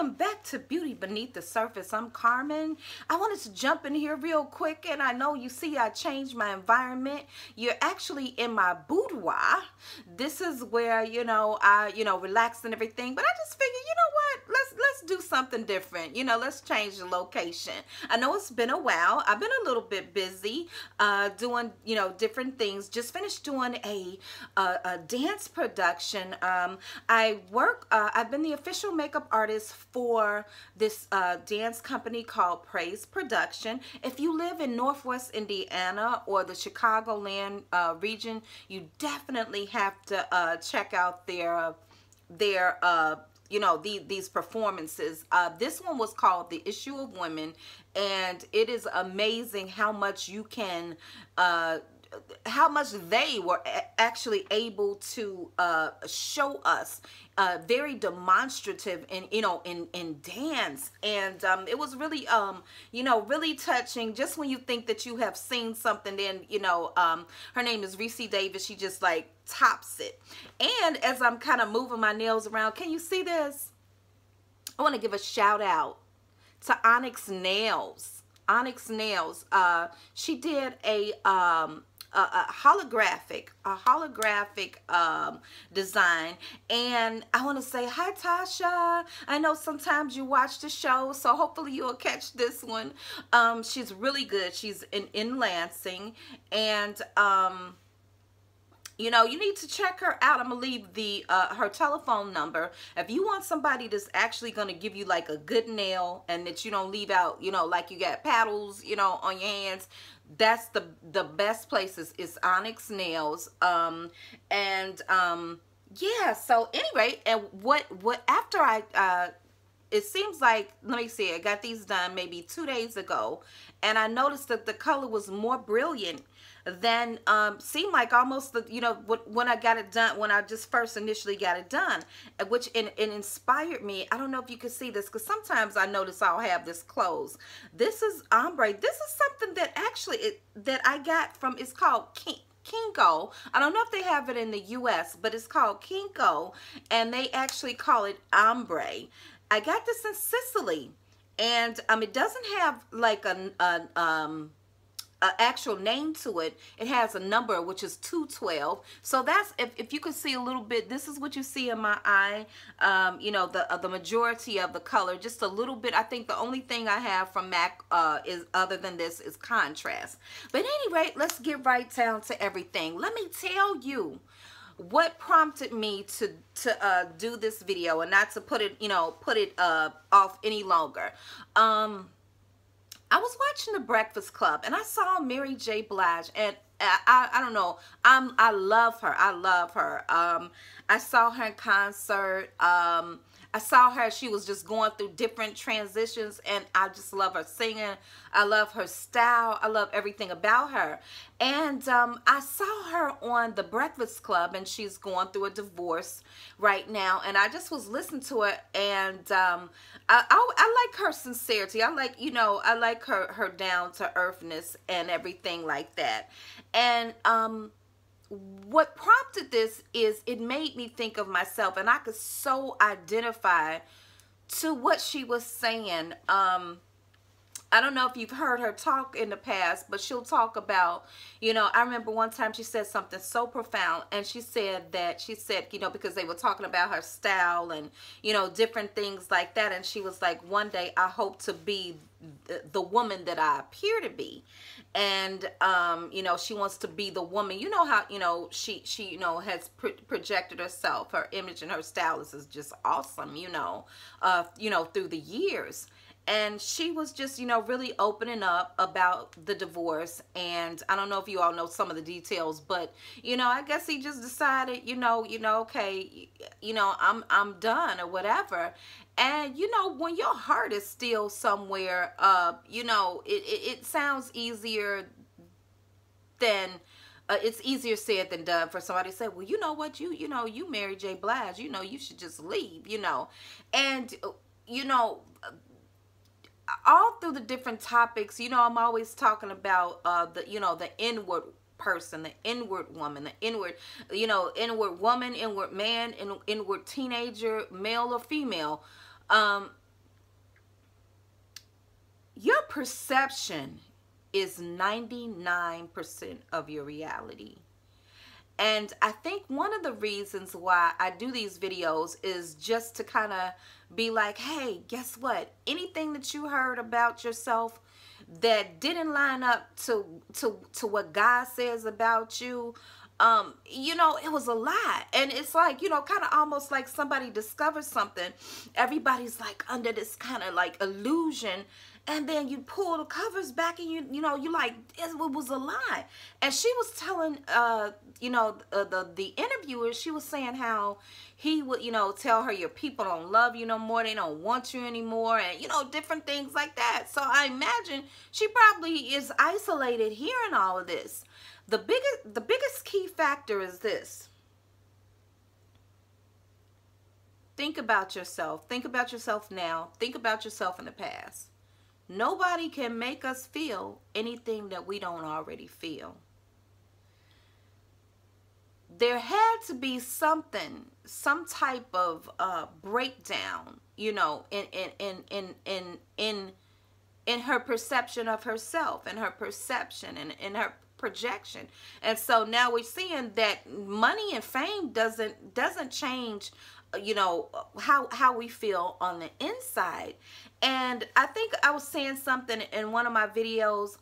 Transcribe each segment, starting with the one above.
welcome back to Beauty Beneath the Surface. I'm Carmen. I wanted to jump in here real quick, and I know you see I changed my environment. You're actually in my boudoir. This is where, I relax and everything, but I just figured, you know what, let's do something different. Let's change the location. I know it's been a while. I've been a little bit busy doing, different things. Just finished doing a dance production. I've been the official makeup artist for this dance company called Praise Production. If you live in Northwest Indiana or the Chicagoland region, you definitely have to check out their these performances. This one was called The Issue of Women, and it is amazing how much you can how much they were actually able to show us very demonstrative in dance, and it was really really touching. Just when you think that you have seen something, then her name is Reese Davis. She just like tops it. And as I'm kind of moving my nails around, can you see this? I want to give a shout out to Onyx Nails. Onyx Nails. She did a holographic design, and I want to say hi, Tasha. I know sometimes you watch the show, so hopefully you'll catch this one. She's really good. She's in Lansing, and you need to check her out. I'm gonna leave the her telephone number. If you want somebody that's actually gonna give you like a good nail, and that you don't leave out, like you got paddles, on your hands, that's the best places is Onyx Nails. Yeah, so anyway, and what after I it seems like, let me see, I got these done maybe 2 days ago, and I noticed that the color was more brilliant than seemed like almost when I got it done, when I just first initially got it done, which it inspired me. I don't know if you can see this, because sometimes I notice I'll have this closed. This is ombre. This is something that actually that I got from, it's called Kinko. I don't know if they have it in the US, but it's called Kinko, and they actually call it ombre. I got this in Sicily, and it doesn't have like an actual name to it. It has a number, which is 212. So that's, if you can see a little bit, this is what you see in my eye. The majority of the color, just a little bit. I think the only thing I have from MAC is, other than this, is contrast. But anyway, let's get right down to everything. Let me tell you what prompted me to do this video, and not to put it off any longer. I was watching The Breakfast Club, and I saw Mary J. Blige, and I don't know, I love her. I love her. I saw her in concert. I saw her, she was just going through different transitions, and I just love her singing. I love her style. I love everything about her. And I saw her on The Breakfast Club, and she's going through a divorce right now. And I just was listening to her, and I like her sincerity. I like, I like her down-to-earthness and everything like that. And what prompted this is it made me think of myself, and I could so identify to what she was saying. I don't know if you've heard her talk in the past, but she'll talk about, I remember one time she said something so profound, and she said, because they were talking about her style and, different things like that, and she was like, one day I hope to be the woman that I appear to be. And she wants to be the woman, how she has projected herself, her image and her style is just awesome, through the years. And she was just, really opening up about the divorce. And I don't know if you all know some of the details, but, I guess he just decided, okay, I'm done or whatever. And, when your heart is still somewhere, it sounds easier than, it's easier said than done for somebody to say, well, you know what, you Mary J. Blige, you should just leave, and, all through the different topics, I'm always talking about the inward person, the inward woman, the inward, inward woman, inward man, inward teenager, male or female. your perception is 99% of your reality. And I think one of the reasons why I do these videos is just to kind of be like, hey, guess what? Anything that you heard about yourself that didn't line up to what God says about you, you know, it was a lie. And it's like, you know, kind of almost like somebody discovers something. Everybody's like under this kind of like illusion. And then you pull the covers back and you know, you like, it was a lie. And she was telling, you know, the interviewer, she was saying how he would, you know, tell her your people don't love you no more. They don't want you anymore. And, you know, different things like that. So I imagine she probably is isolated hearing all of this. The biggest key factor is this. Think about yourself. Think about yourself now. Think about yourself in the past. Nobody can make us feel anything that we don't already feel. There had to be something, some type of breakdown, you know, in her perception of herself, and her perception and in her projection. And so now we're seeing that money and fame doesn't change, you know, how we feel on the inside. And I think I was saying something in one of my videos.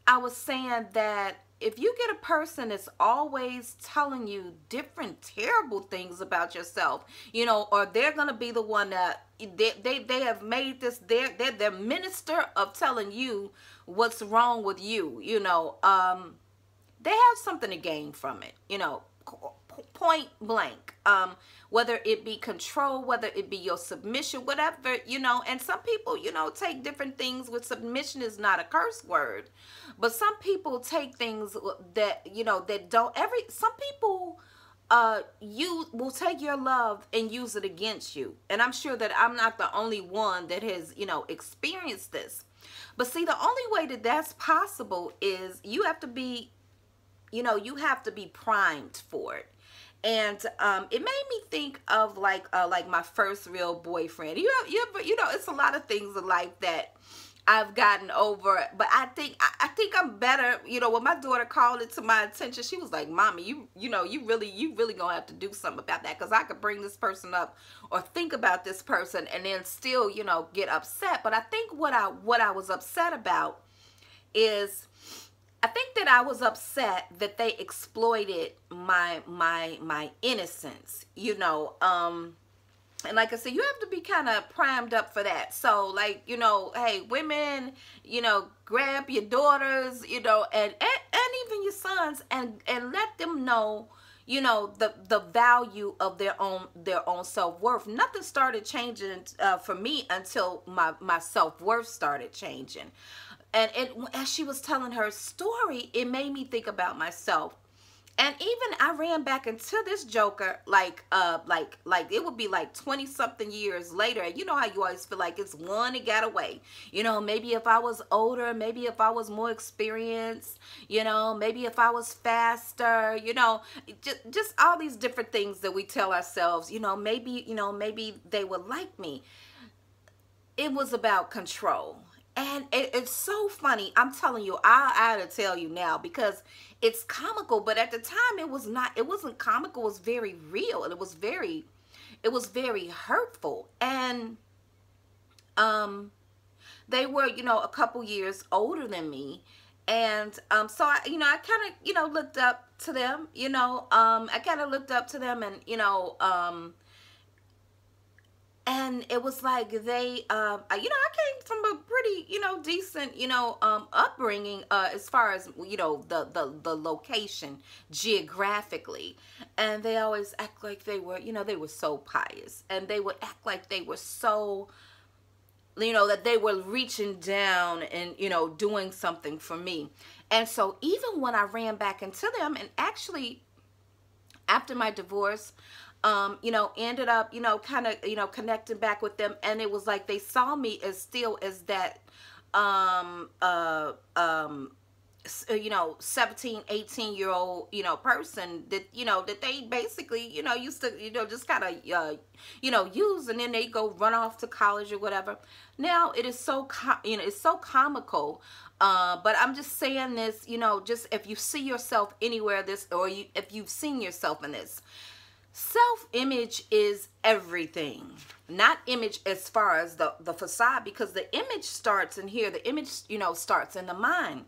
I was saying that if you get a person that's always telling you different terrible things about yourself, you know, or they're going to be the one that they have made this they're minister of telling you what's wrong with you, you know, they have something to gain from it, you know, point blank. Whether it be control, whether it be your submission, whatever, you know. And some people, you know, take different things. With submission is not a curse word, but some people take things that, you know, that don't. Some people you will take your love and use it against you. And I'm sure that I'm not the only one that has, you know, experienced this. But see, the only way that that's possible is you have to be, you know, you have to be primed for it. And it made me think of like my first real boyfriend. You know, it's a lot of things in life that I've gotten over, but I think I'm better. You know, when my daughter called it to my attention, she was like, "Mommy, you know, you really gonna have to do something about that, because I could bring this person up or think about this person and then still, you know, get upset." But I think what I was upset about is, I think that I was upset that they exploited my innocence, you know. And like I said, you have to be kind of primed up for that. So, like, you know, hey, women, you know, grab your daughters, you know, and even your sons, and let them know, you know, the value of their own self-worth. Nothing started changing for me until my self-worth started changing. And as she was telling her story, it made me think about myself. And even I ran back into this joker, like it would be like 20-something years later. And you know how you always feel like it's one that got away. You know, maybe if I was older, maybe if I was more experienced, you know, maybe if I was faster, you know, just all these different things that we tell ourselves, you know, maybe they would like me. It was about control. And it's so funny. I'm telling you, I had to tell you now, because it's comical, but at the time it wasn't comical. It was very real, and it was very hurtful. And they were, you know, a couple years older than me. And so I kind of, you know, looked up to them, you know, I kind of looked up to them, and, you know, and it was like they, you know, I came from a pretty, you know, decent, you know, upbringing as far as, you know, the location geographically. And they always act like they were, you know, they were so pious. And they would act like they were so, you know, that they were reaching down and, you know, doing something for me. And so even when I ran back into them, and actually after my divorce, you know, ended up, you know, kind of, you know, connecting back with them. And it was like they saw me as still as that, you know, 17, 18-year-old, you know, person that, you know, that they basically, you know, used to, you know, just kind of you know, use, and then they go run off to college or whatever. Now it is so you know, it's so comical. But I'm just saying this, you know, just if you see yourself anywhere this, or if you've seen yourself in this, self-image is everything. Not image as far as the facade, because the image starts in here. The image, you know, starts in the mind.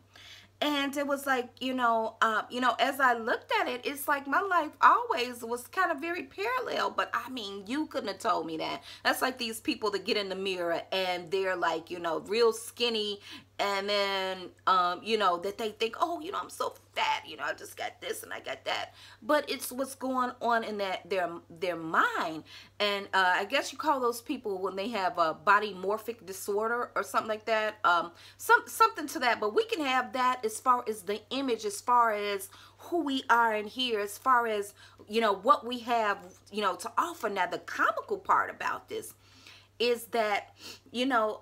And it was like, you know, as I looked at it, it's like my life always was kind of very parallel. But I mean, you couldn't have told me that. That's like these people that get in the mirror and they're like, you know, real skinny. And then, you know, that they think, oh, you know, I'm so fat, you know, I just got this and I got that. But it's what's going on in their mind. And I guess you call those people when they have a body morphic disorder or something like that. Something to that. But we can have that as far as the image, as far as who we are in here, as far as, you know, what we have, you know, to offer. Now, the comical part about this is that, you know,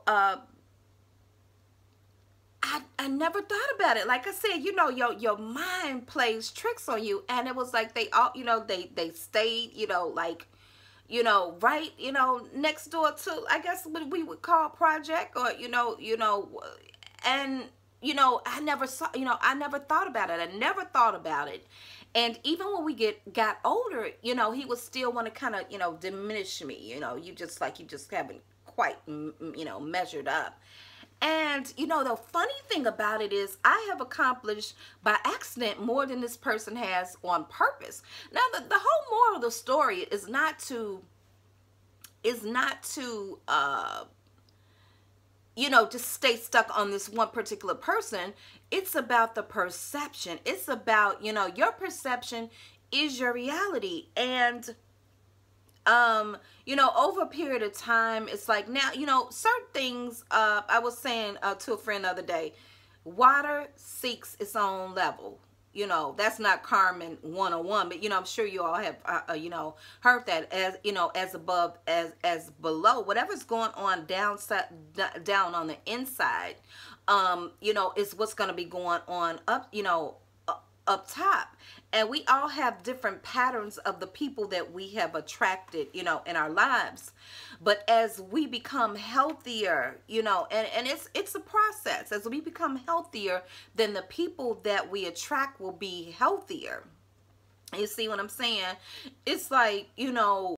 I never thought about it. Like I said, you know, your mind plays tricks on you. And it was like they all, you know, they stayed, you know, like, you know, right, you know, next door to, I guess what we would call project, or, you know, and, you know, I never saw, you know, I never thought about it. I never thought about it. And even when we got older, you know, he would still want to kind of, you know, diminish me. You know, you just haven't quite, you know, measured up. And, you know, the funny thing about it is I have accomplished by accident more than this person has on purpose. Now, the whole moral of the story is not to, you know, just stay stuck on this one particular person. It's about the perception. It's about, you know, your perception is your reality. And you know, over a period of time, it's like now, you know, certain things, I was saying to a friend the other day, water seeks its own level. You know, that's not Carmen 101, but, you know, I'm sure you all have, you know, heard that, as, you know, as above, as below. Whatever's going on down on the inside, you know, is what's going to be going on up, you know, up top. And we all have different patterns of the people that we have attracted, you know, in our lives. But as we become healthier, you know, and it's a process. As we become healthier, then the people that we attract will be healthier. You see what I'm saying? It's like, you know,